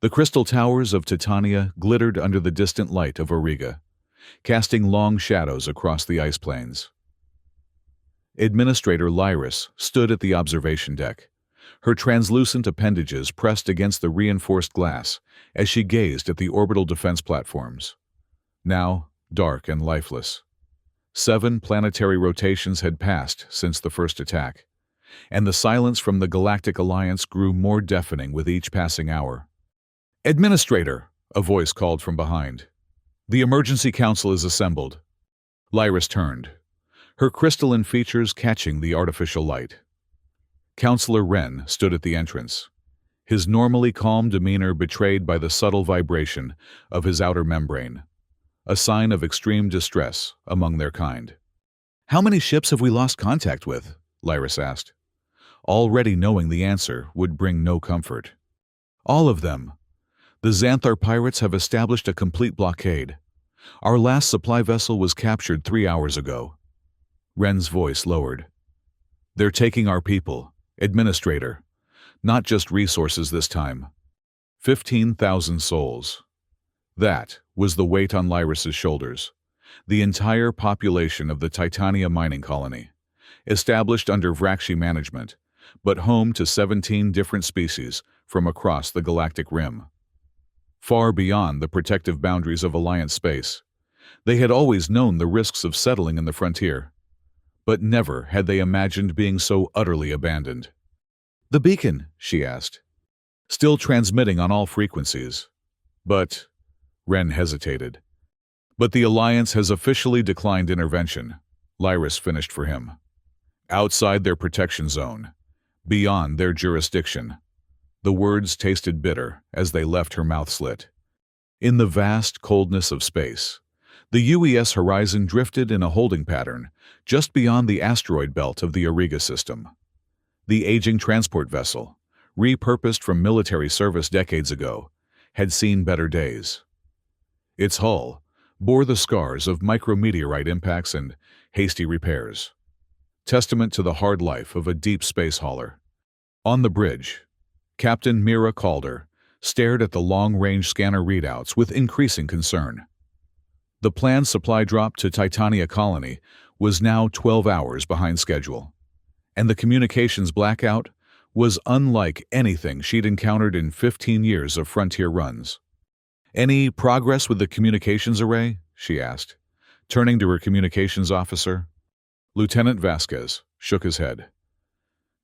The crystal towers of Titania glittered under the distant light of Auriga, casting long shadows across the ice plains. Administrator Lyris stood at the observation deck, her translucent appendages pressed against the reinforced glass as she gazed at the orbital defense platforms, now dark and lifeless. 7 planetary rotations had passed since the first attack, and the silence from the Galactic Alliance grew more deafening with each passing hour. "Administrator," a voice called from behind. "The Emergency Council is assembled." Lyris turned, her crystalline features catching the artificial light. Counselor Wren stood at the entrance, his normally calm demeanor betrayed by the subtle vibration of his outer membrane, a sign of extreme distress among their kind. "How many ships have we lost contact with?" Lyris asked. Already knowing the answer would bring no comfort. "All of them. The Xanthar pirates have established a complete blockade. Our last supply vessel was captured 3 hours ago." Wren's voice lowered. "They're taking our people, Administrator. Not just resources this time. 15,000 souls." That was the weight on Lyris's shoulders. The entire population of the Titania mining colony, established under Vrakshi management, but home to 17 different species from across the galactic rim. Far beyond the protective boundaries of Alliance space, they had always known the risks of settling in the frontier, but never had they imagined being so utterly abandoned. "The beacon?" she asked. "Still transmitting on all frequencies. But..." Wren hesitated. "But the Alliance has officially declined intervention," Lyris finished for him. "Outside their protection zone, beyond their jurisdiction." The words tasted bitter as they left her mouth slit. In the vast coldness of space, the UES horizon drifted in a holding pattern just beyond the asteroid belt of the Auriga system. The aging transport vessel, repurposed from military service decades ago, had seen better days. Its hull bore the scars of micrometeorite impacts and hasty repairs, testament to the hard life of a deep space hauler. On the bridge, Captain Mira Calder stared at the long-range scanner readouts with increasing concern. The planned supply drop to Titania Colony was now 12 hours behind schedule, and the communications blackout was unlike anything she'd encountered in 15 years of frontier runs. "Any progress with the communications array?" she asked, turning to her communications officer. Lieutenant Vasquez shook his head.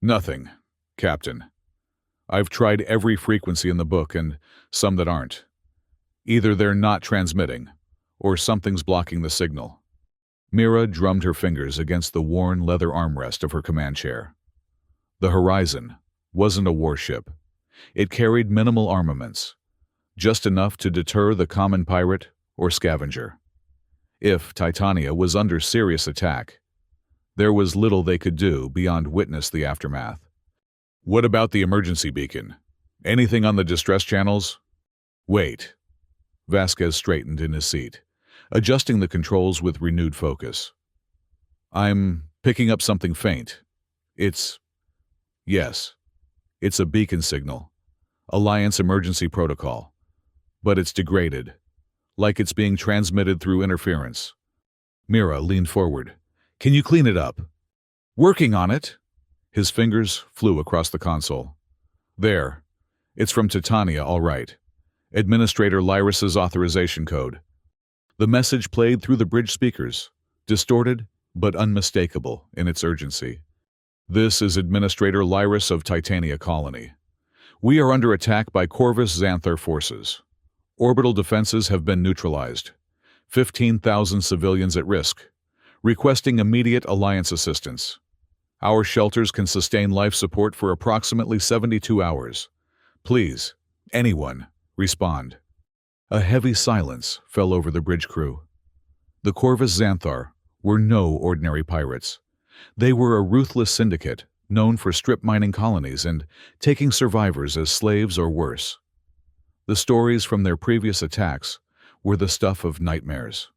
"Nothing, Captain. I've tried every frequency in the book and some that aren't. Either they're not transmitting, or something's blocking the signal." Mira drummed her fingers against the worn leather armrest of her command chair. The Horizon wasn't a warship. It carried minimal armaments, just enough to deter the common pirate or scavenger. If Titania was under serious attack, there was little they could do beyond witness the aftermath. "What about the emergency beacon? Anything on the distress channels?" "Wait." Vasquez straightened in his seat, adjusting the controls with renewed focus. "I'm picking up something faint. Yes, it's a beacon signal. Alliance emergency protocol. But it's degraded, like it's being transmitted through interference." Mira leaned forward. "Can you clean it up?" "Working on it." His fingers flew across the console. "There. It's from Titania, all right. Administrator Lyris's authorization code." The message played through the bridge speakers, distorted but unmistakable in its urgency. "This is Administrator Lyris of Titania Colony. We are under attack by Corvus Xanthar forces. Orbital defenses have been neutralized. 15,000 civilians at risk. Requesting immediate Alliance assistance. Our shelters can sustain life support for approximately 72 hours. Please, anyone, respond." A heavy silence fell over the bridge crew. The Corvus Xanthar were no ordinary pirates. They were a ruthless syndicate known for strip mining colonies and taking survivors as slaves or worse. The stories from their previous attacks were the stuff of nightmares.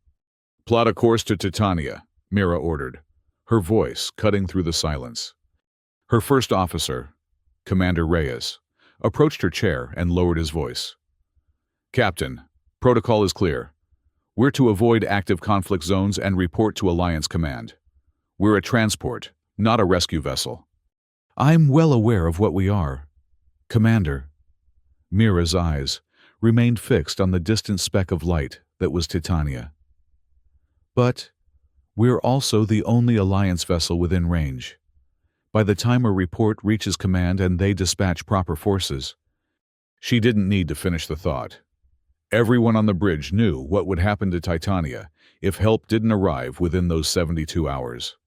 "Plot a course to Titania," Mira ordered, her voice cutting through the silence. Her first officer, Commander Reyes, approached her chair and lowered his voice. Captain, protocol is clear. We're to avoid active conflict zones and report to Alliance Command. We're a transport, not a rescue vessel. I'm well aware of what we are, Commander. Mira's eyes remained fixed on the distant speck of light that was Titania. But we're also the only Alliance vessel within range. By the time a report reaches command and they dispatch proper forces. She didn't need to finish the thought. Everyone on the bridge knew what would happen to Titania if help didn't arrive within those 72 hours.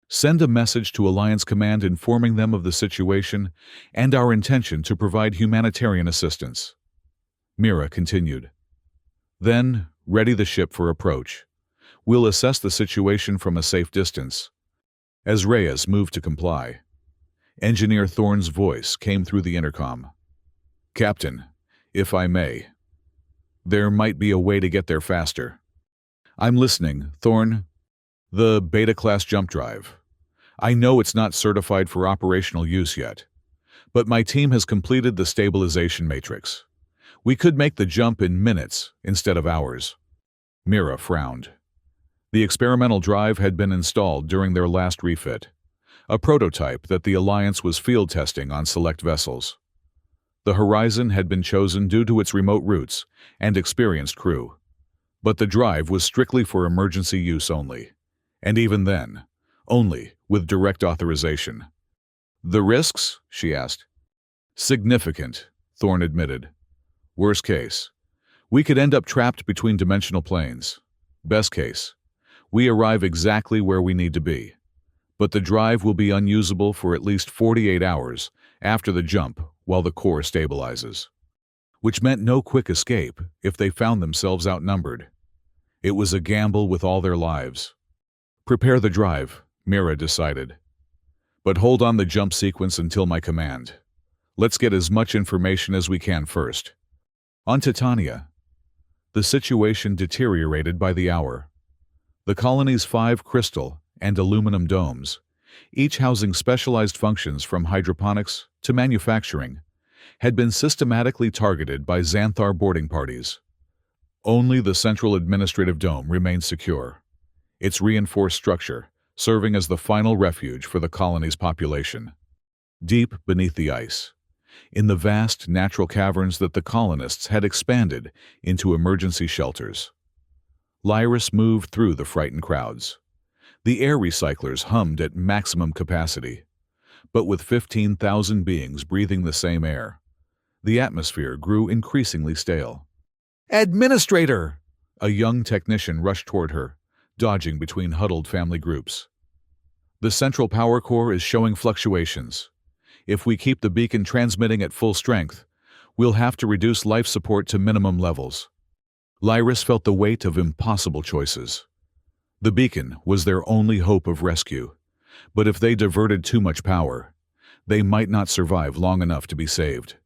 Send a message to Alliance Command informing them of the situation and our intention to provide humanitarian assistance. Mira continued. Then, ready the ship for approach. We'll assess the situation from a safe distance. As Reyes moved to comply, Engineer Thorne's voice came through the intercom. Captain, if I may, there might be a way to get there faster. I'm listening, Thorne. The Beta-class jump drive. I know it's not certified for operational use yet, but my team has completed the stabilization matrix. We could make the jump in minutes instead of hours. Mira frowned. The experimental drive had been installed during their last refit, a prototype that the Alliance was field testing on select vessels. The Horizon had been chosen due to its remote routes and experienced crew, but the drive was strictly for emergency use only, and even then, only with direct authorization. The risks? She asked. Significant, Thorne admitted. Worst case, we could end up trapped between dimensional planes. Best case, we arrive exactly where we need to be, but the drive will be unusable for at least 48 hours after the jump while the core stabilizes, which meant no quick escape if they found themselves outnumbered. It was a gamble with all their lives. Prepare the drive, Mira decided. But hold on the jump sequence until my command. Let's get as much information as we can first. On Titania, the situation deteriorated by the hour. The colony's 5 crystal and aluminum domes, each housing specialized functions from hydroponics to manufacturing, had been systematically targeted by Xanthar boarding parties. Only the central administrative dome remained secure, its reinforced structure serving as the final refuge for the colony's population. Deep beneath the ice, in the vast natural caverns that the colonists had expanded into emergency shelters, Lyris moved through the frightened crowds. The air recyclers hummed at maximum capacity, but with 15,000 beings breathing the same air, the atmosphere grew increasingly stale. Administrator! A young technician rushed toward her, dodging between huddled family groups. The central power core is showing fluctuations. If we keep the beacon transmitting at full strength, we'll have to reduce life support to minimum levels. Lyris felt the weight of impossible choices. The beacon was their only hope of rescue, but if they diverted too much power, they might not survive long enough to be saved.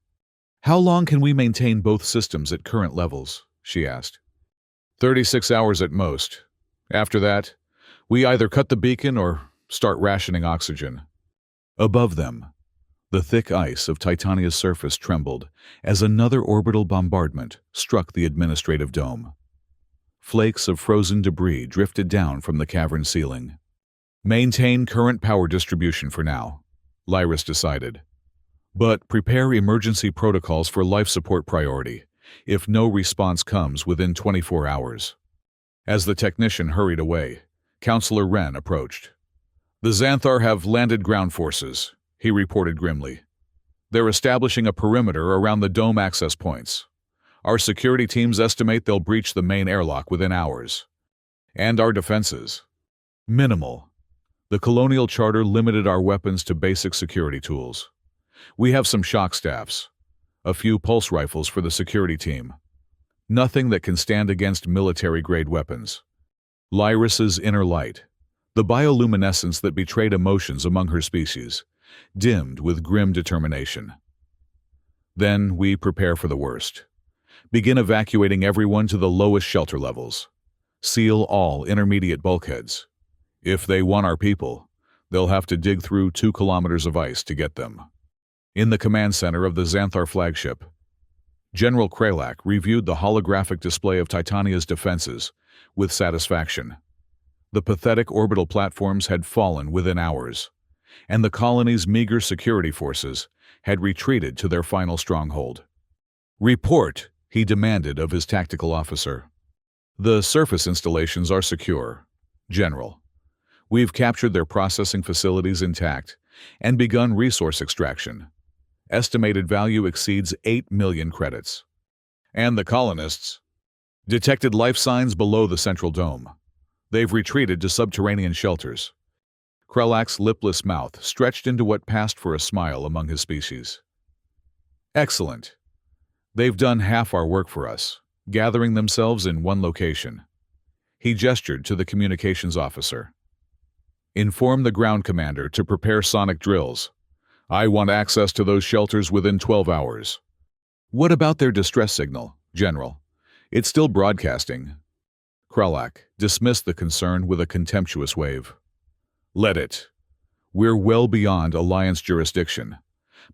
How long can we maintain both systems at current levels? She asked. 36 hours at most. After that, we either cut the beacon or start rationing oxygen. Above them, the thick ice of Titania's surface trembled as another orbital bombardment struck the administrative dome. Flakes of frozen debris drifted down from the cavern ceiling. Maintain current power distribution for now, Lyris decided. But prepare emergency protocols for life support priority if no response comes within 24 hours. As the technician hurried away, Counselor Wren approached. The Xanthar have landed ground forces, he reported grimly. They're establishing a perimeter around the dome access points. Our security teams estimate they'll breach the main airlock within hours. And our defenses? Minimal. The Colonial Charter limited our weapons to basic security tools. We have some shock staffs, a few pulse rifles for the security team. Nothing that can stand against military-grade weapons. Lyris's inner light, the bioluminescence that betrayed emotions among her species, dimmed with grim determination. Then we prepare for the worst. Begin evacuating everyone to the lowest shelter levels. Seal all intermediate bulkheads. If they want our people, they'll have to dig through 2 kilometers of ice to get them. In the command center of the Xanthar flagship, General Kralak reviewed the holographic display of Titania's defenses with satisfaction. The pathetic orbital platforms had fallen within hours, and the colony's meager security forces had retreated to their final stronghold. "Report," he demanded of his tactical officer. "The surface installations are secure, General. We've captured their processing facilities intact and begun resource extraction. Estimated value exceeds 8 million credits. And the colonists detected life signs below the central dome. They've retreated to subterranean shelters." Kralak's lipless mouth stretched into what passed for a smile among his species. "Excellent. They've done half our work for us, gathering themselves in one location." He gestured to the communications officer. "Inform the ground commander to prepare sonic drills. I want access to those shelters within 12 hours. "What about their distress signal, General? It's still broadcasting." Kralak dismissed the concern with a contemptuous wave. "Let it. We're well beyond Alliance jurisdiction.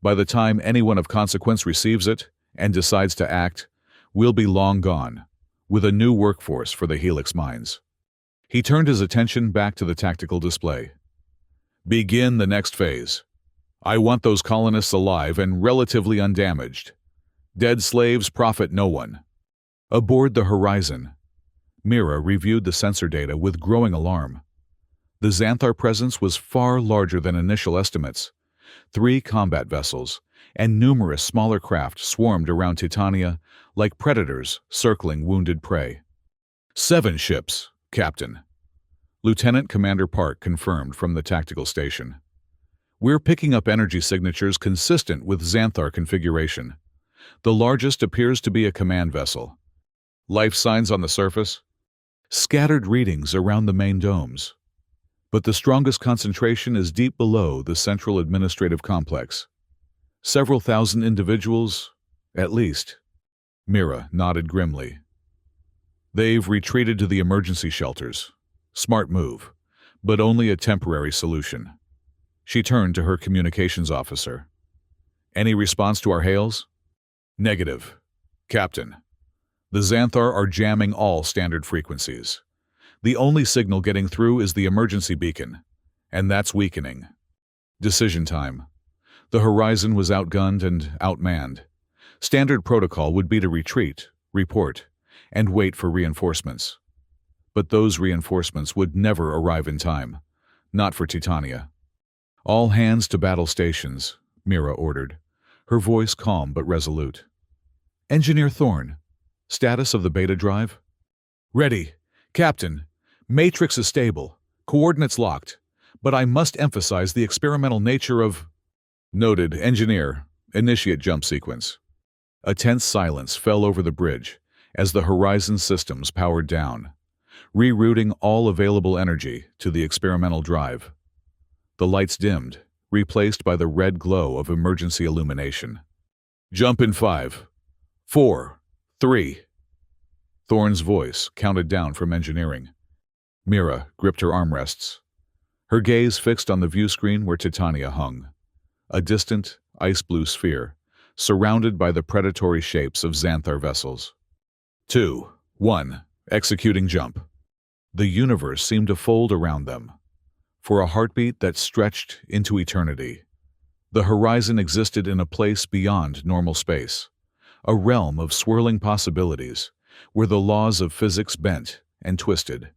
By the time anyone of consequence receives it and decides to act, we'll be long gone, with a new workforce for the Helix mines." He turned his attention back to the tactical display. "Begin the next phase. I want those colonists alive and relatively undamaged. Dead slaves profit no one." Aboard the Horizon, Mira reviewed the sensor data with growing alarm. The Xanthar presence was far larger than initial estimates. 3 combat vessels and numerous smaller craft swarmed around Titania like predators circling wounded prey. 7 ships, Captain," Lieutenant Commander Park confirmed from the tactical station. "We're picking up energy signatures consistent with Xanthar configuration. The largest appears to be a command vessel. Life signs on the surface? Scattered readings around the main domes. But the strongest concentration is deep below the central administrative complex. Several thousand individuals, at least." Mira nodded grimly. "They've retreated to the emergency shelters. Smart move, but only a temporary solution." She turned to her communications officer. "Any response to our hails?" "Negative, Captain. The Xanthar are jamming all standard frequencies. The only signal getting through is the emergency beacon, and that's weakening. Decision time. The Horizon was outgunned and outmanned. Standard protocol would be to retreat, report, and wait for reinforcements. But those reinforcements would never arrive in time, not for Titania. "All hands to battle stations," Mira ordered, her voice calm but resolute. "Engineer Thorne, status of the beta drive?" "Ready. Captain, matrix is stable, coordinates locked, but I must emphasize the experimental nature of—" "Noted. Engineer, initiate jump sequence." A tense silence fell over the bridge as the Horizon systems powered down, rerouting all available energy to the experimental drive. The lights dimmed, replaced by the red glow of emergency illumination. "Jump in 5, 4, 3. Thorne's voice counted down from engineering. Mira gripped her armrests, her gaze fixed on the view screen where Titania hung, a distant, ice-blue sphere, surrounded by the predatory shapes of Xanthar vessels. 2, 1, executing jump. The universe seemed to fold around them, for a heartbeat that stretched into eternity. The Horizon existed in a place beyond normal space, a realm of swirling possibilities, where the laws of physics bent and twisted.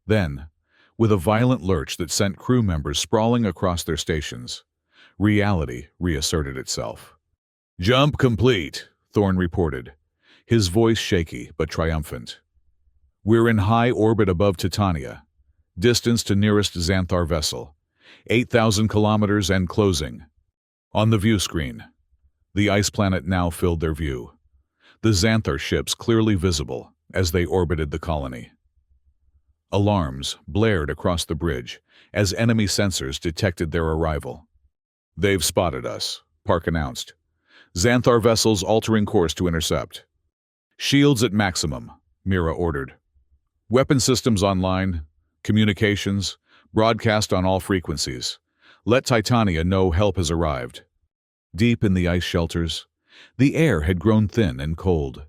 Then, with a violent lurch that sent crew members sprawling across their stations, reality reasserted itself. "Jump complete," Thorne reported, his voice shaky but triumphant. "We're in high orbit above Titania, distance to nearest Xanthar vessel, 8,000 kilometers and closing." On the view screen, the ice planet now filled their view, the Xanthar ships clearly visible as they orbited the colony. Alarms blared across the bridge as enemy sensors detected their arrival. "They've spotted us," Park announced. "Xanthar vessels altering course to intercept." "Shields at maximum," Mira ordered. "Weapon systems online, communications, broadcast on all frequencies. Let Titania know help has arrived." Deep in the ice shelters, The air had grown thin and cold.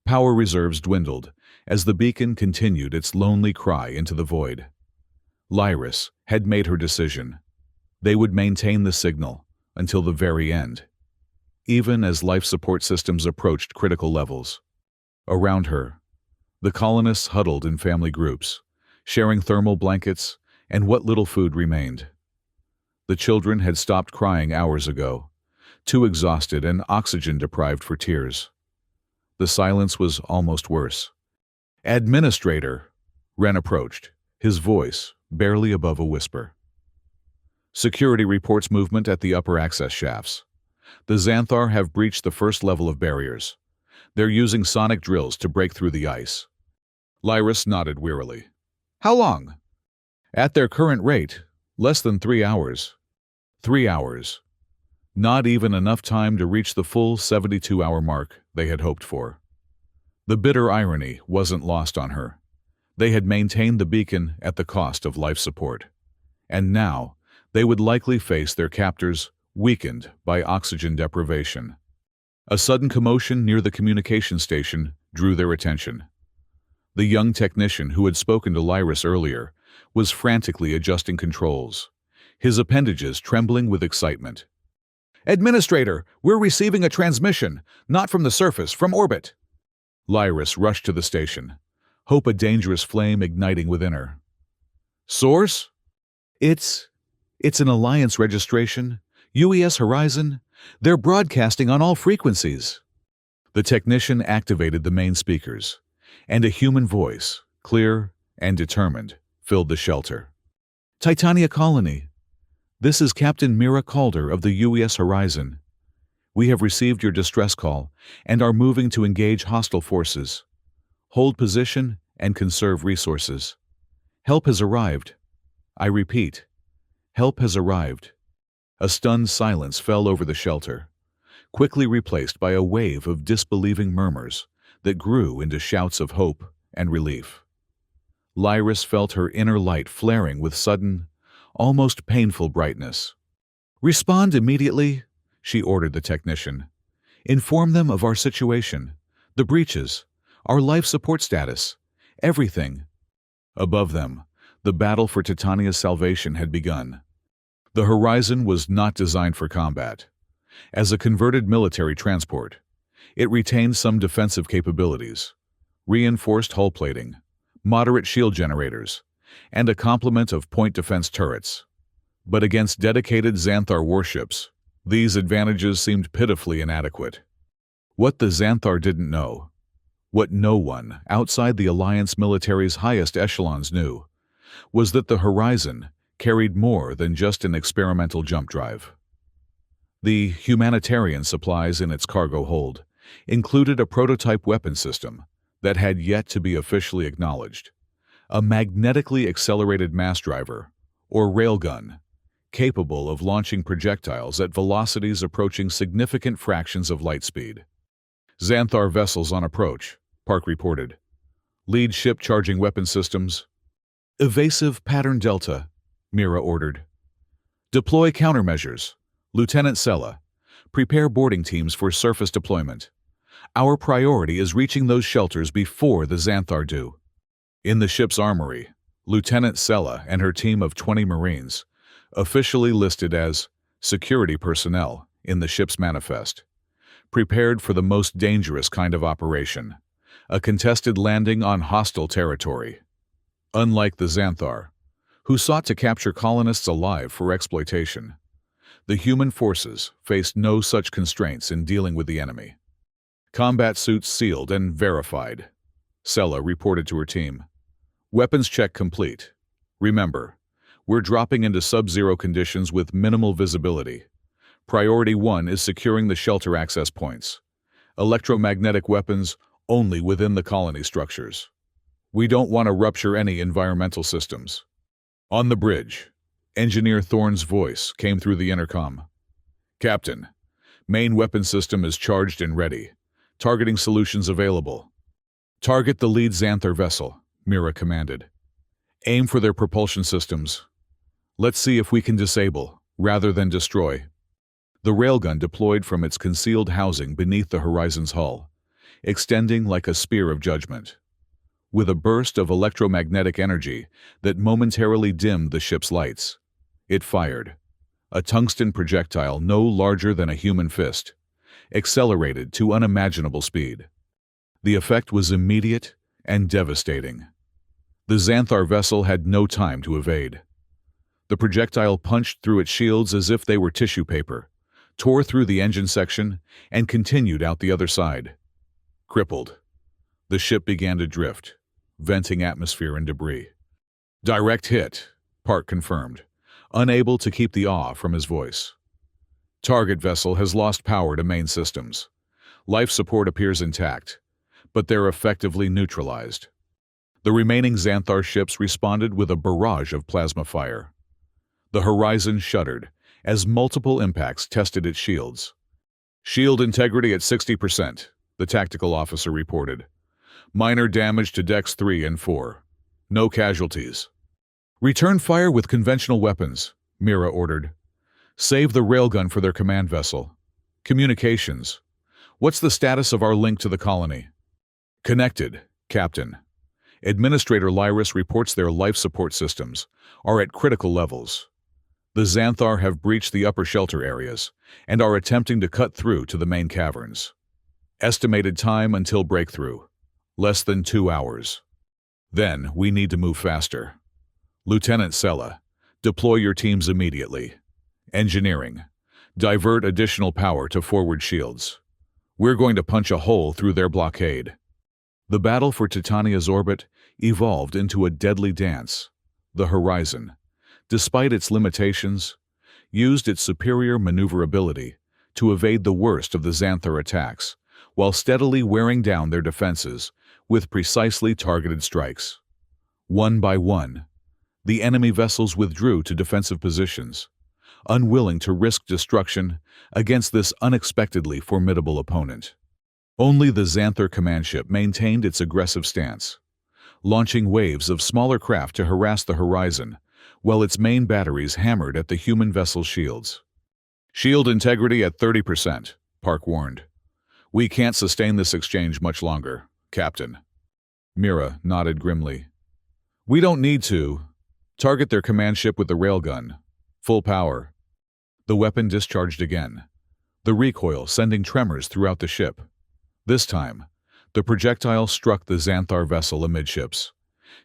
Power reserves dwindled as the beacon continued its lonely cry into the void. Lyris had made her decision. They would maintain the signal until the very end, even as life support systems approached critical levels. Around her, the colonists huddled in family groups, sharing thermal blankets and what little food remained. The children had stopped crying hours ago, too exhausted and oxygen-deprived for tears. The silence was almost worse. "Administrator," Wren approached, his voice barely above a whisper. "Security reports movement at the upper access shafts. The Xanthar have breached the first level of barriers. They're using sonic drills to break through the ice." Lyris nodded wearily. "How long?" "At their current rate, less than 3 hours." 3 hours. Not even enough time to reach the full 72-hour mark they had hoped for. The bitter irony wasn't lost on her. They had maintained the beacon at the cost of life support. And now, they would likely face their captors weakened by oxygen deprivation. A sudden commotion near the communication station drew their attention. The young technician who had spoken to Lyris earlier was frantically adjusting controls, his appendages trembling with excitement. "Administrator, we're receiving a transmission, not from the surface, from orbit." Lyris rushed to the station, hope a dangerous flame igniting within her. "Source?" It's an Alliance registration, UES Horizon. They're broadcasting on all frequencies." The technician activated the main speakers, and a human voice, clear and determined, filled the shelter. "Titania Colony. This is Captain Mira Calder of the UES Horizon. We have received your distress call and are moving to engage hostile forces. Hold position and conserve resources. Help has arrived. I repeat, help has arrived." A stunned silence fell over the shelter, quickly replaced by a wave of disbelieving murmurs that grew into shouts of hope and relief. Lyris felt her inner light flaring with sudden, almost painful brightness. "Respond immediately," she ordered the technician. "Inform them of our situation, the breaches, our life support status, everything." Above them, the battle for Titania's salvation had begun. The Horizon was not designed for combat. As a converted military transport, it retained some defensive capabilities: reinforced hull plating, moderate shield generators, and a complement of point defense turrets. But against dedicated Xanthar warships, these advantages seemed pitifully inadequate. What the Xanthar didn't know, what no one outside the Alliance military's highest echelons knew, was that the Horizon carried more than just an experimental jump drive. The humanitarian supplies in its cargo hold included a prototype weapon system that had yet to be officially acknowledged, a magnetically accelerated mass driver, or railgun, capable of launching projectiles at velocities approaching significant fractions of light speed. "Xanthar vessels on approach," Park reported. "Lead ship charging weapon systems." "Evasive pattern Delta," Mira ordered. "Deploy countermeasures. Lieutenant Sella, prepare boarding teams for surface deployment. Our priority is reaching those shelters before the Xanthar do." In the ship's armory, Lieutenant Sella and her team of 20 Marines, officially listed as security personnel in the ship's manifest, prepared for the most dangerous kind of operation, a contested landing on hostile territory. Unlike the Xanthar, who sought to capture colonists alive for exploitation, the human forces faced no such constraints in dealing with the enemy. "Combat suits sealed and verified," Sella reported to her team. "Weapons check complete. Remember, we're dropping into sub-zero conditions with minimal visibility. Priority 1 is securing the shelter access points. Electromagnetic weapons only within the colony structures. We don't want to rupture any environmental systems." On the bridge, Engineer Thorne's voice came through the intercom. "Captain, main weapon system is charged and ready. Targeting solutions available." "Target the lead Xanthar vessel," Mira commanded. "Aim for their propulsion systems. Let's see if we can disable, rather than destroy." The railgun deployed from its concealed housing beneath the Horizon's hull, extending like a spear of judgment. With a burst of electromagnetic energy that momentarily dimmed the ship's lights, it fired. A tungsten projectile no larger than a human fist, accelerated to unimaginable speed. The effect was immediate and devastating. The Xanthar vessel had no time to evade. The projectile punched through its shields as if they were tissue paper, tore through the engine section, and continued out the other side. Crippled, the ship began to drift, venting atmosphere and debris. "Direct hit," Park confirmed, unable to keep the awe from his voice. "Target vessel has lost power to main systems. Life support appears intact, but they're effectively neutralized." The remaining Xanthar ships responded with a barrage of plasma fire. The Horizon shuddered as multiple impacts tested its shields. "Shield integrity at 60%, the tactical officer reported. "Minor damage to decks 3 and 4. No casualties." "Return fire with conventional weapons," Mira ordered. "Save the railgun for their command vessel. Communications. What's the status of our link to the colony?" "Connected, Captain. Administrator Lyris reports their life support systems are at critical levels. The Xanthar have breached the upper shelter areas and are attempting to cut through to the main caverns. Estimated time until breakthrough: less than 2 hours. Then we need to move faster. Lieutenant Sella, deploy your teams immediately. Engineering, divert additional power to forward shields. We're going to punch a hole through their blockade." The battle for Titania's orbit evolved into a deadly dance. The Horizon, despite its limitations, used its superior maneuverability to evade the worst of the Xanthar attacks, while steadily wearing down their defenses with precisely targeted strikes. One by one, the enemy vessels withdrew to defensive positions, unwilling to risk destruction against this unexpectedly formidable opponent. Only the Xanthar command ship maintained its aggressive stance, launching waves of smaller craft to harass the Horizon, while its main batteries hammered at the human vessel's shields. "Shield integrity at 30%, Park warned. "We can't sustain this exchange much longer, Captain." Mira nodded grimly. "We don't need to. Target their command ship with the railgun. Full power." The weapon discharged again, the recoil sending tremors throughout the ship. This time, the projectile struck the Xanthar vessel amidships,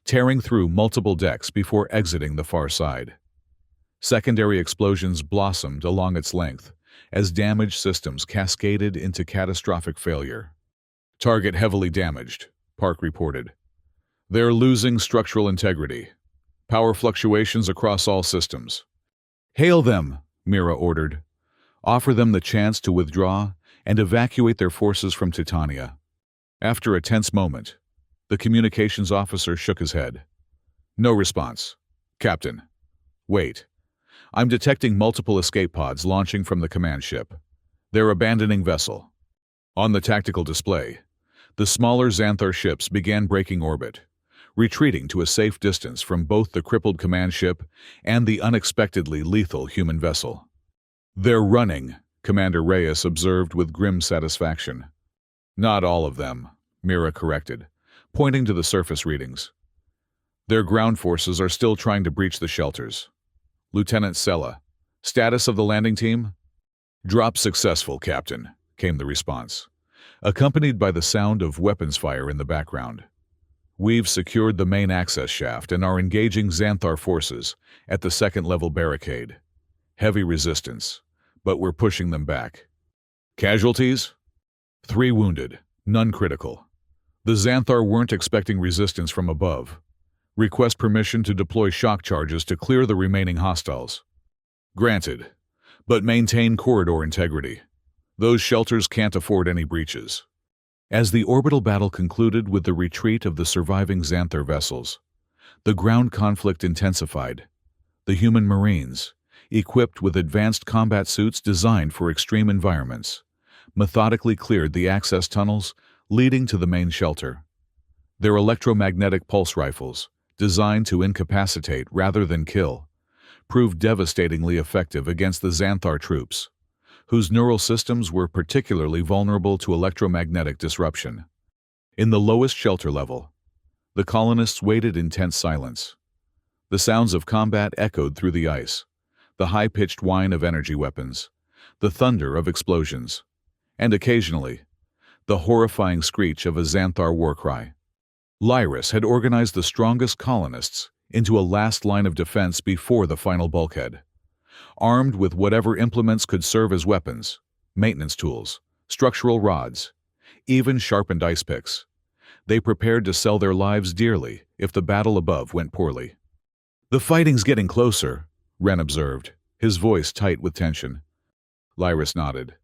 tearing through multiple decks before exiting the far side. Secondary explosions blossomed along its length as damaged systems cascaded into catastrophic failure. "Target heavily damaged," Park reported. "They're losing structural integrity. Power fluctuations across all systems." "Hail them," Mira ordered. "Offer them the chance to withdraw and evacuate their forces from Titania." After a tense moment, the communications officer shook his head. "No response. Captain. Wait. I'm detecting multiple escape pods launching from the command ship. They're abandoning vessel." On the tactical display, the smaller Xanthar ships began breaking orbit, retreating to a safe distance from both the crippled command ship and the unexpectedly lethal human vessel. "They're running," Commander Reyes observed with grim satisfaction. "Not all of them," Mira corrected, pointing to the surface readings. "Their ground forces are still trying to breach the shelters. Lieutenant Sella, status of the landing team?" "Drop successful, Captain," came the response, accompanied by the sound of weapons fire in the background. "We've secured the main access shaft and are engaging Xanthar forces at the second-level barricade. Heavy resistance, but we're pushing them back." "Casualties?" 3 wounded, none critical. The Xanthar weren't expecting resistance from above. Request permission to deploy shock charges to clear the remaining hostiles." "Granted, but maintain corridor integrity. Those shelters can't afford any breaches." As the orbital battle concluded with the retreat of the surviving Xanthar vessels, the ground conflict intensified. The human Marines, equipped with advanced combat suits designed for extreme environments, methodically cleared the access tunnels leading to the main shelter. Their electromagnetic pulse rifles, designed to incapacitate rather than kill, proved devastatingly effective against the Xanthar troops, whose neural systems were particularly vulnerable to electromagnetic disruption. In the lowest shelter level, the colonists waited in tense silence. The sounds of combat echoed through the ice, the high-pitched whine of energy weapons, the thunder of explosions, and occasionally, the horrifying screech of a Xanthar war cry. Lyris had organized the strongest colonists into a last line of defense before the final bulkhead. Armed with whatever implements could serve as weapons, maintenance tools, structural rods, even sharpened ice picks, they prepared to sell their lives dearly if the battle above went poorly. "The fighting's getting closer," Wren observed, his voice tight with tension. Lyris nodded.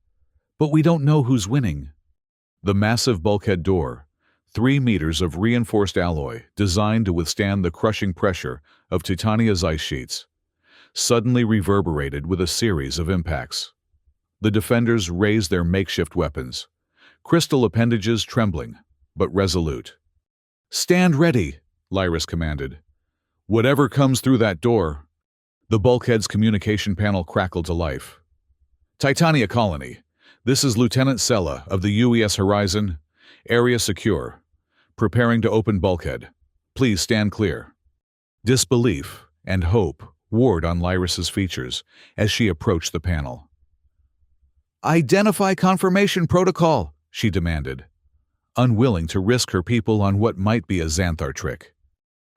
"But we don't know who's winning." The massive bulkhead door, 3 meters of reinforced alloy designed to withstand the crushing pressure of Titania's ice sheets, suddenly reverberated with a series of impacts. The defenders raised their makeshift weapons, crystal appendages trembling, but resolute. "Stand ready," Lyris commanded. "Whatever comes through that door." The bulkhead's communication panel crackled to life. "Titania Colony, this is Lieutenant Sella of the UES Horizon. Area secure. Preparing to open bulkhead. Please stand clear." Disbelief and hope warred on Lyris's features as she approached the panel. "Identify confirmation protocol," she demanded, unwilling to risk her people on what might be a Xanthar trick.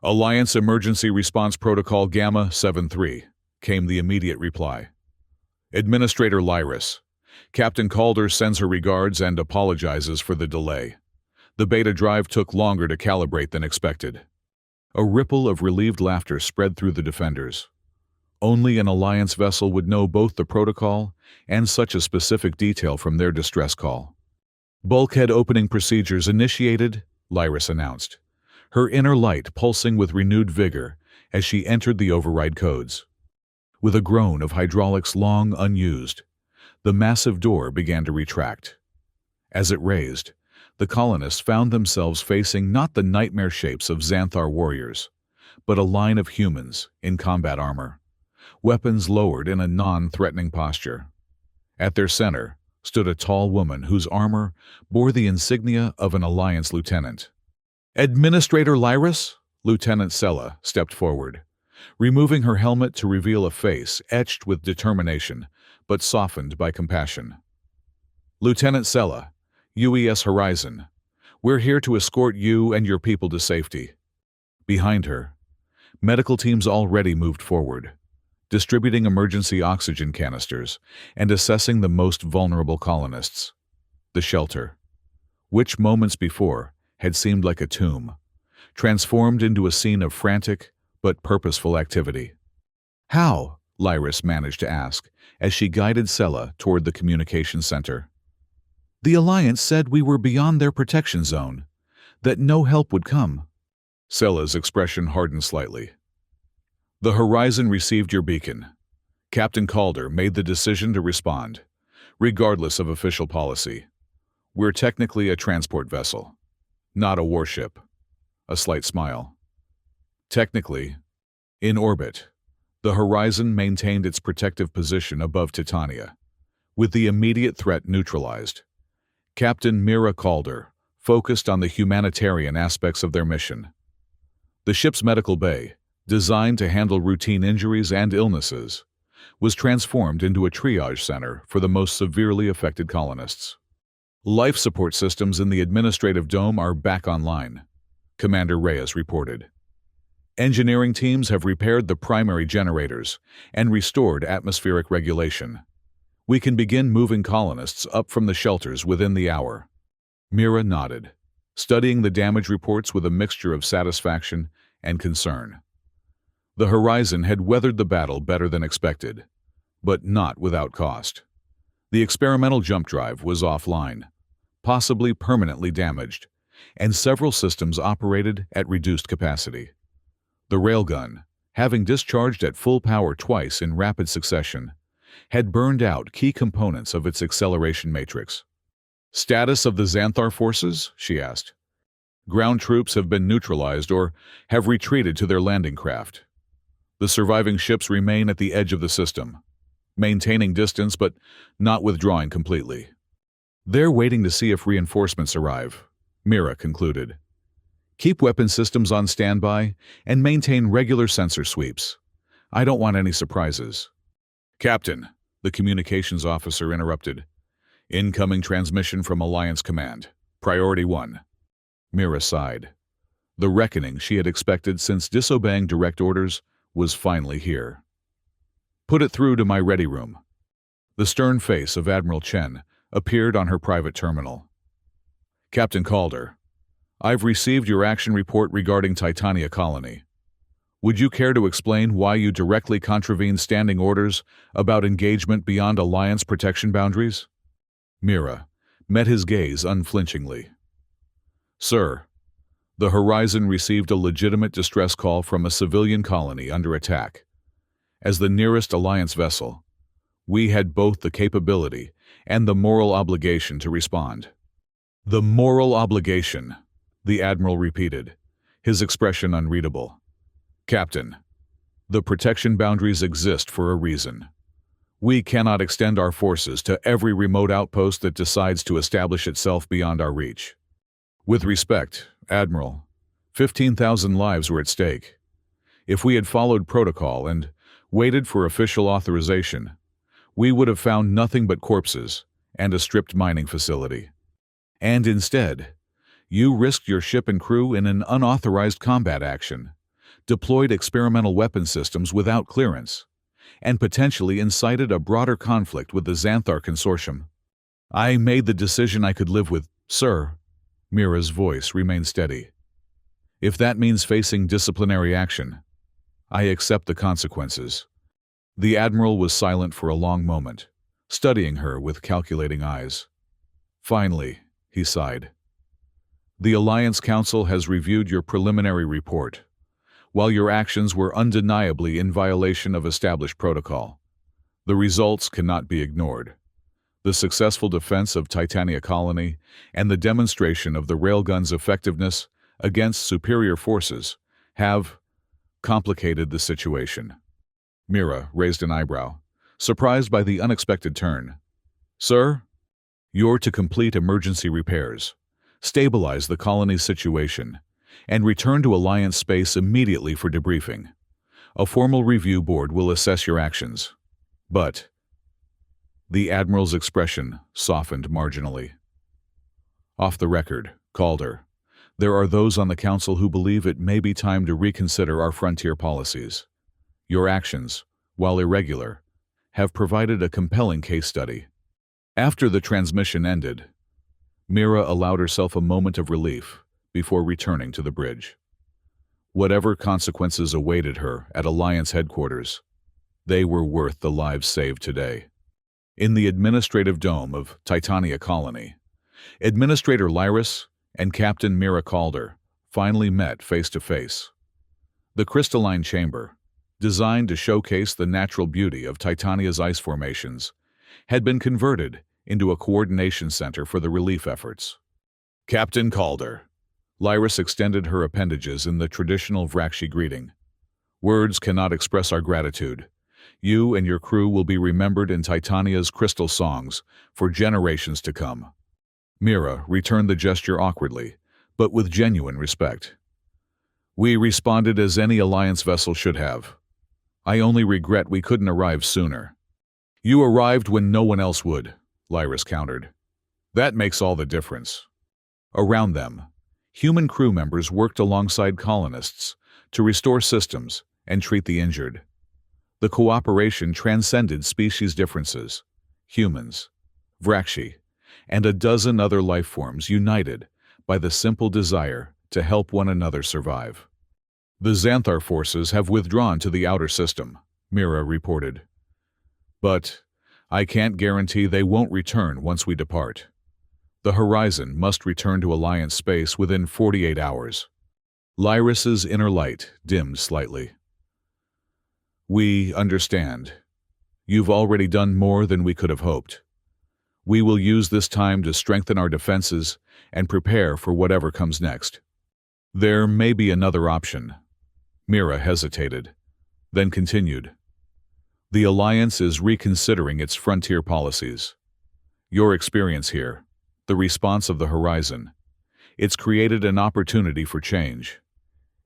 "Alliance Emergency Response Protocol Gamma 73, came the immediate reply. "Administrator Lyris, Captain Calder sends her regards and apologizes for the delay. The beta drive took longer to calibrate than expected." A ripple of relieved laughter spread through the defenders. Only an Alliance vessel would know both the protocol and such a specific detail from their distress call. "Bulkhead opening procedures initiated," Lyris announced, her inner light pulsing with renewed vigor as she entered the override codes. With a groan of hydraulics long unused, the massive door began to retract. As it raised, the colonists found themselves facing not the nightmare shapes of Xanthar warriors, but a line of humans in combat armor, weapons lowered in a non-threatening posture. At their center stood a tall woman whose armor bore the insignia of an Alliance lieutenant. "Administrator Lyris?" Lieutenant Sella stepped forward, removing her helmet to reveal a face etched with determination, but softened by compassion. "Lieutenant Sella, UES Horizon, we're here to escort you and your people to safety." Behind her, medical teams already moved forward, distributing emergency oxygen canisters and assessing the most vulnerable colonists. The shelter, which moments before had seemed like a tomb, transformed into a scene of frantic but purposeful activity. "How?" Lyris managed to ask as she guided Sella toward the communication center. "The Alliance said we were beyond their protection zone, that no help would come." Sella's expression hardened slightly. "The Horizon received your beacon. Captain Calder made the decision to respond, regardless of official policy. We're technically a transport vessel, not a warship." A slight smile. "Technically, in orbit, the Horizon maintained its protective position above Titania, with the immediate threat neutralized. Captain Mira Calder focused on the humanitarian aspects of their mission. The ship's medical bay, designed to handle routine injuries and illnesses, was transformed into a triage center for the most severely affected colonists. Life support systems in the administrative dome are back online," Commander Reyes reported. "Engineering teams have repaired the primary generators and restored atmospheric regulation. We can begin moving colonists up from the shelters within the hour." Mira nodded, studying the damage reports with a mixture of satisfaction and concern. The Horizon had weathered the battle better than expected, but not without cost. The experimental jump drive was offline, possibly permanently damaged, and several systems operated at reduced capacity. The railgun, having discharged at full power twice in rapid succession, had burned out key components of its acceleration matrix. "Status of the Xanthar forces?" she asked. "Ground troops have been neutralized or have retreated to their landing craft. The surviving ships remain at the edge of the system. maintaining distance but not withdrawing completely. They're waiting to see if reinforcements arrive, Mira concluded. Keep weapon systems on standby and maintain regular sensor sweeps. I don't want any surprises. Captain, the communications officer interrupted. Incoming transmission from Alliance Command. Priority 1. Mira sighed. The reckoning she had expected since disobeying direct orders was finally here. Put it through to my ready room. The stern face of Admiral Chen appeared on her private terminal. Captain Calder, I've received your action report regarding Titania Colony. Would you care to explain why you directly contravened standing orders about engagement beyond Alliance protection boundaries? Mira met his gaze unflinchingly. Sir, the Horizon received a legitimate distress call from a civilian colony under attack. As the nearest Alliance vessel, we had both the capability and the moral obligation to respond. The moral obligation, the Admiral repeated, his expression unreadable. Captain, the protection boundaries exist for a reason. We cannot extend our forces to every remote outpost that decides to establish itself beyond our reach. With respect, Admiral, 15,000 lives were at stake. If we had followed protocol and waited for official authorization, we would have found nothing but corpses and a stripped mining facility. And instead, you risked your ship and crew in an unauthorized combat action, deployed experimental weapon systems without clearance, and potentially incited a broader conflict with the Xanthar Consortium. I made the decision I could live with, sir. Mira's voice remained steady. If that means facing disciplinary action, I accept the consequences. The Admiral was silent for a long moment, studying her with calculating eyes. Finally, he sighed. The Alliance Council has reviewed your preliminary report. While your actions were undeniably in violation of established protocol, the results cannot be ignored. The successful defense of Titania Colony and the demonstration of the railgun's effectiveness against superior forces have complicated the situation. Mira raised an eyebrow, surprised by the unexpected turn. Sir, you're to complete emergency repairs, stabilize the colony's situation, and return to Alliance space immediately for debriefing. A formal review board will assess your actions. But the Admiral's expression softened marginally. Off the record, Calder, there are those on the Council who believe it may be time to reconsider our frontier policies. Your actions, while irregular, have provided a compelling case study. After the transmission ended, Mira allowed herself a moment of relief before returning to the bridge. Whatever consequences awaited her at Alliance headquarters, they were worth the lives saved today. In the administrative dome of Titania Colony, Administrator Lyris and Captain Mira Calder finally met face-to-face. The crystalline chamber, designed to showcase the natural beauty of Titania's ice formations, had been converted into a coordination center for the relief efforts. Captain Calder. Lyris extended her appendages in the traditional Vrakshi greeting. Words cannot express our gratitude. You and your crew will be remembered in Titania's crystal songs for generations to come. Mira returned the gesture awkwardly, but with genuine respect. We responded as any Alliance vessel should have. I only regret we couldn't arrive sooner. You arrived when no one else would, Lyris countered. That makes all the difference. Around them, human crew members worked alongside colonists to restore systems and treat the injured. The cooperation transcended species differences. Humans, Vrakshi, and a dozen other life forms united by the simple desire to help one another survive. The Xanthar forces have withdrawn to the outer system, Mira reported. But I can't guarantee they won't return once we depart. The Horizon must return to Alliance space within 48 hours. Lyris's inner light dimmed slightly. We understand. You've already done more than we could have hoped. We will use this time to strengthen our defenses and prepare for whatever comes next. There may be another option. Mira hesitated, then continued. The Alliance is reconsidering its frontier policies. Your experience here, the response of the Horizon, it's created an opportunity for change.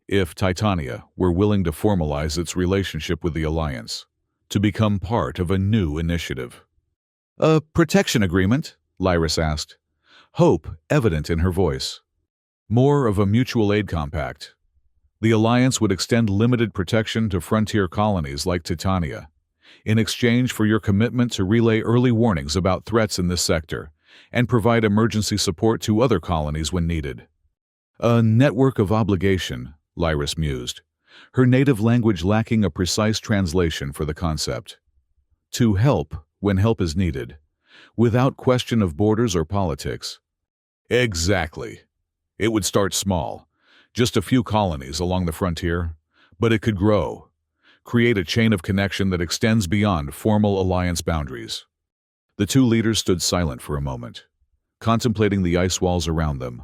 If Titania were willing to formalize its relationship with the Alliance, to become part of a new initiative. A protection agreement? Lyris asked, hope evident in her voice. More of a mutual aid compact. The Alliance would extend limited protection to frontier colonies like Titania, in exchange for your commitment to relay early warnings about threats in this sector and provide emergency support to other colonies when needed. A network of obligation, Lyris mused, her native language lacking a precise translation for the concept. To help when help is needed, without question of borders or politics. Exactly. It would start small, just a few colonies along the frontier, but it could grow, create a chain of connection that extends beyond formal alliance boundaries. The two leaders stood silent for a moment, contemplating the ice walls around them,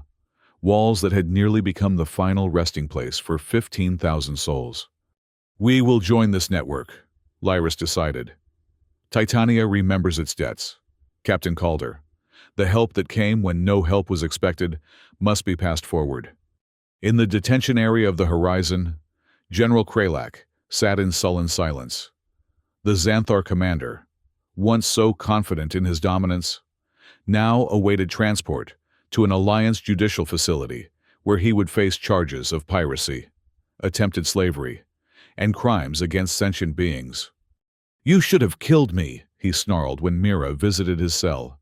walls that had nearly become the final resting place for 15,000 souls. We will join this network, Lyris decided. Titania remembers its debts. Captain Calder, the help that came when no help was expected must be passed forward. In the detention area of the Horizon, General Kralak sat in sullen silence. The Xanthar commander, once so confident in his dominance, now awaited transport to an Alliance judicial facility where he would face charges of piracy, attempted slavery, and crimes against sentient beings. You should have killed me, he snarled when Mira visited his cell.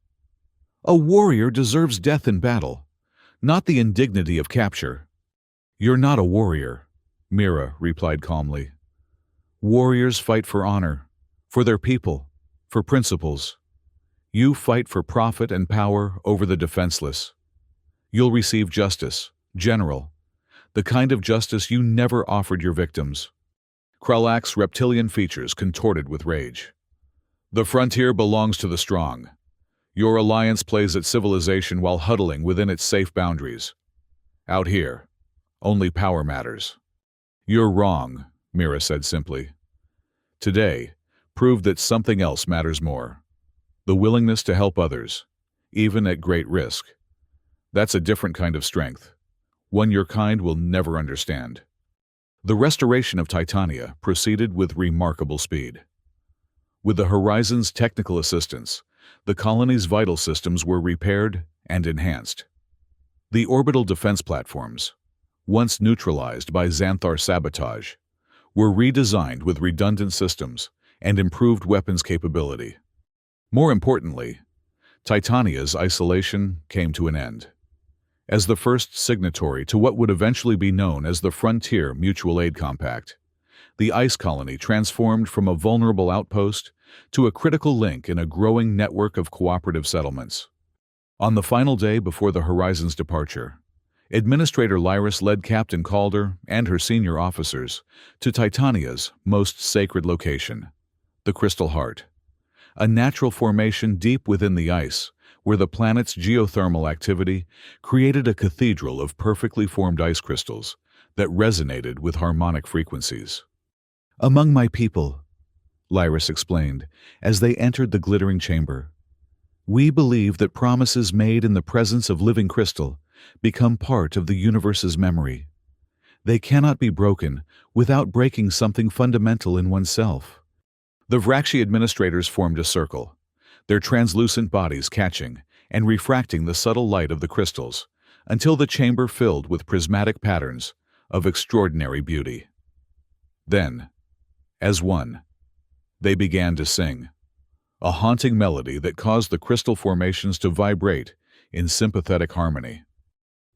A warrior deserves death in battle, not the indignity of capture. You're not a warrior, Mira replied calmly. Warriors fight for honor, for their people, for principles. You fight for profit and power over the defenseless. You'll receive justice, General, the kind of justice you never offered your victims. Kralak's reptilian features contorted with rage. The frontier belongs to the strong. Your alliance plays at civilization while huddling within its safe boundaries. Out here, only power matters. You're wrong, Mira said simply. Today proved that something else matters more. The willingness to help others, even at great risk. That's a different kind of strength, one your kind will never understand. The restoration of Titania proceeded with remarkable speed. With the Horizon's technical assistance, the colony's vital systems were repaired and enhanced. The orbital defense platforms, once neutralized by Xanthar sabotage, were redesigned with redundant systems and improved weapons capability. More importantly, Titania's isolation came to an end. As the first signatory to what would eventually be known as the Frontier Mutual Aid Compact, the ice colony transformed from a vulnerable outpost to a critical link in a growing network of cooperative settlements. On the final day before the Horizon's departure, Administrator Lyris led Captain Calder and her senior officers to Titania's most sacred location, the Crystal Heart, a natural formation deep within the ice where the planet's geothermal activity created a cathedral of perfectly formed ice crystals that resonated with harmonic frequencies. Among my people, Lyris explained as they entered the glittering chamber, we believe that promises made in the presence of living crystal become part of the universe's memory. They cannot be broken without breaking something fundamental in oneself. The Vrakshi administrators formed a circle, their translucent bodies catching and refracting the subtle light of the crystals until the chamber filled with prismatic patterns of extraordinary beauty. Then, as one, they began to sing, a haunting melody that caused the crystal formations to vibrate in sympathetic harmony.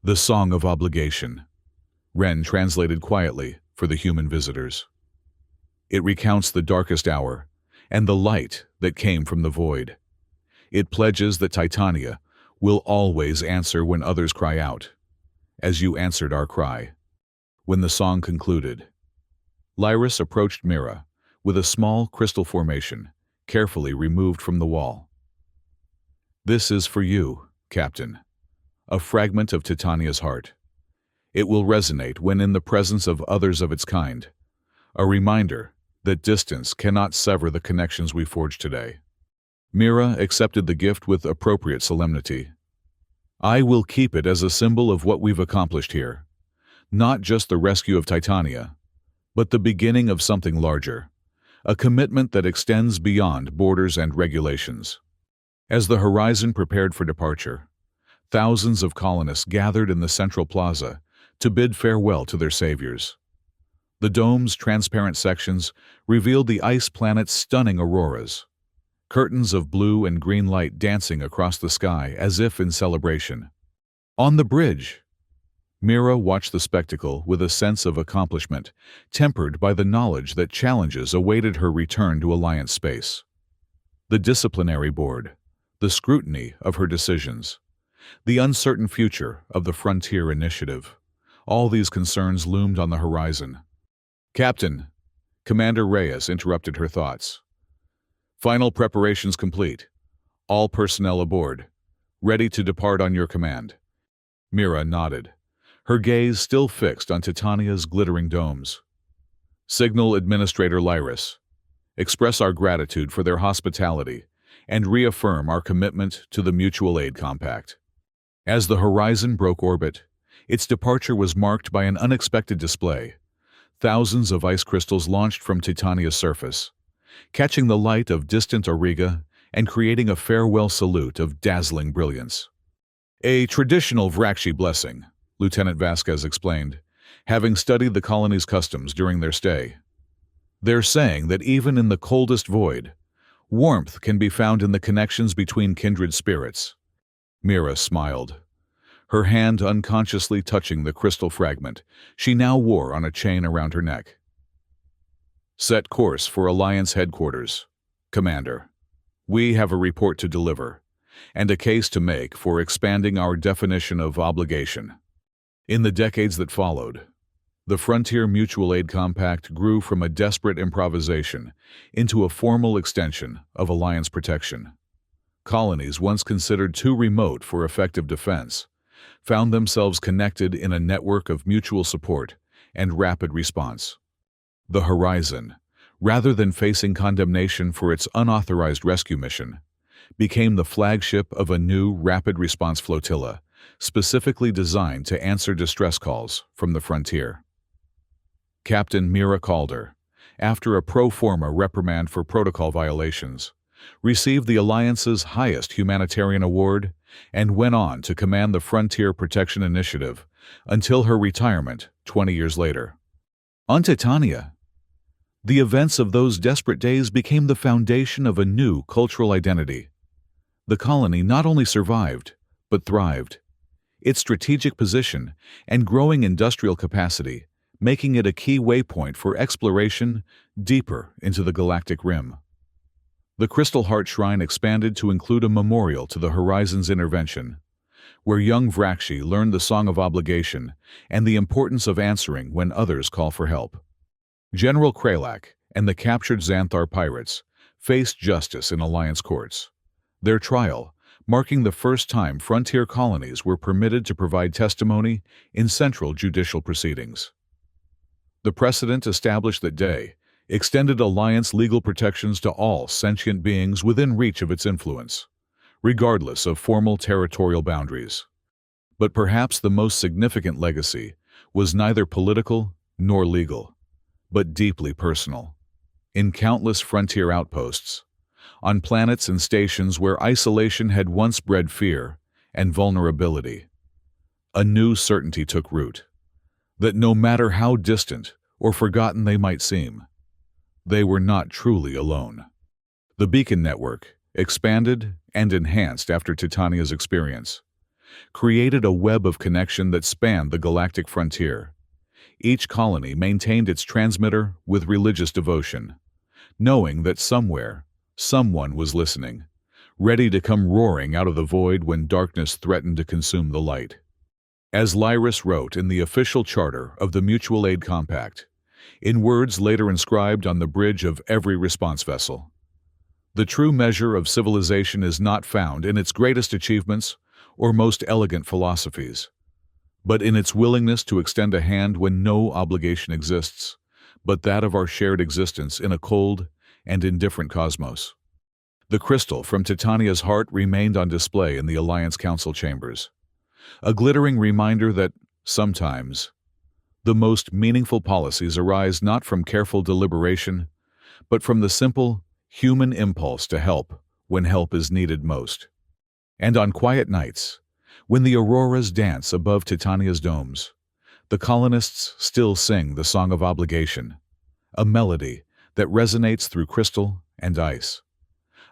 The Song of Obligation, Ren translated quietly for the human visitors. It recounts the darkest hour and the light that came from the void. It pledges that Titania will always answer when others cry out, as you answered our cry. When the song concluded, Lyris approached Mira with a small crystal formation, carefully removed from the wall. This is for you, Captain, a fragment of Titania's heart. It will resonate when in the presence of others of its kind, a reminder that distance cannot sever the connections we forge today. Mira accepted the gift with appropriate solemnity. I will keep it as a symbol of what we've accomplished here. Not just the rescue of Titania, but the beginning of something larger. A commitment that extends beyond borders and regulations. As the Horizon prepared for departure, thousands of colonists gathered in the central plaza to bid farewell to their saviors. The dome's transparent sections revealed the ice planet's stunning auroras, curtains of blue and green light dancing across the sky as if in celebration. On the bridge, Mira watched the spectacle with a sense of accomplishment, tempered by the knowledge that challenges awaited her return to Alliance space. The disciplinary board, the scrutiny of her decisions, the uncertain future of the Frontier Initiative, all these concerns loomed on the horizon. Captain, Commander Reyes interrupted her thoughts. Final preparations complete. All personnel aboard. Ready to depart on your command. Mira nodded, her gaze still fixed on Titania's glittering domes. Signal Administrator Lyris. Express our gratitude for their hospitality and reaffirm our commitment to the Mutual Aid Compact. As the Horizon broke orbit, its departure was marked by an unexpected display. Thousands of ice crystals launched from Titania's surface, catching the light of distant Auriga and creating a farewell salute of dazzling brilliance. A traditional Vrakshi blessing, Lieutenant Vasquez explained, having studied the colony's customs during their stay. They're saying that even in the coldest void, warmth can be found in the connections between kindred spirits. Mira smiled, her hand unconsciously touching the crystal fragment she now wore on a chain around her neck. Set course for Alliance headquarters, Commander. We have a report to deliver, and a case to make for expanding our definition of obligation. In the decades that followed, the Frontier Mutual Aid Compact grew from a desperate improvisation into a formal extension of Alliance protection. Colonies once considered too remote for effective defense found themselves connected in a network of mutual support and rapid response. The Horizon, rather than facing condemnation for its unauthorized rescue mission, became the flagship of a new rapid response flotilla, specifically designed to answer distress calls from the frontier. Captain Mira Calder, after a pro forma reprimand for protocol violations, received the Alliance's highest humanitarian award and went on to command the Frontier Protection Initiative until her retirement 20 years later. On Titania, the events of those desperate days became the foundation of a new cultural identity. The colony not only survived, but thrived, its strategic position and growing industrial capacity making it a key waypoint for exploration deeper into the galactic rim. The Crystal Heart Shrine expanded to include a memorial to the Horizon's intervention, where young Vrakshi learned the Song of Obligation and the importance of answering when others call for help. General Kralak and the captured Xanthar pirates faced justice in Alliance courts, their trial marking the first time frontier colonies were permitted to provide testimony in central judicial proceedings. The precedent established that day extended Alliance legal protections to all sentient beings within reach of its influence, regardless of formal territorial boundaries. But perhaps the most significant legacy was neither political nor legal, but deeply personal. In countless frontier outposts, on planets and stations where isolation had once bred fear and vulnerability, a new certainty took root, that no matter how distant or forgotten they might seem, they were not truly alone. The beacon network, expanded and enhanced after Titania's experience, created a web of connection that spanned the galactic frontier. Each colony maintained its transmitter with religious devotion, knowing that somewhere, someone was listening, ready to come roaring out of the void when darkness threatened to consume the light. As Lyris wrote in the official charter of the Mutual Aid Compact, in words later inscribed on the bridge of every response vessel, the true measure of civilization is not found in its greatest achievements or most elegant philosophies, but in its willingness to extend a hand when no obligation exists, but that of our shared existence in a cold and indifferent cosmos. The crystal from Titania's heart remained on display in the Alliance Council chambers, a glittering reminder that, sometimes, the most meaningful policies arise not from careful deliberation, but from the simple, human impulse to help when help is needed most. And on quiet nights, when the auroras dance above Titania's domes, the colonists still sing the Song of Obligation, a melody that resonates through crystal and ice,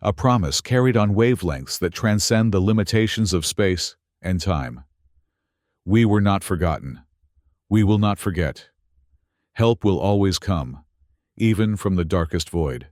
a promise carried on wavelengths that transcend the limitations of space and time. We were not forgotten. We will not forget. Help will always come, even from the darkest void.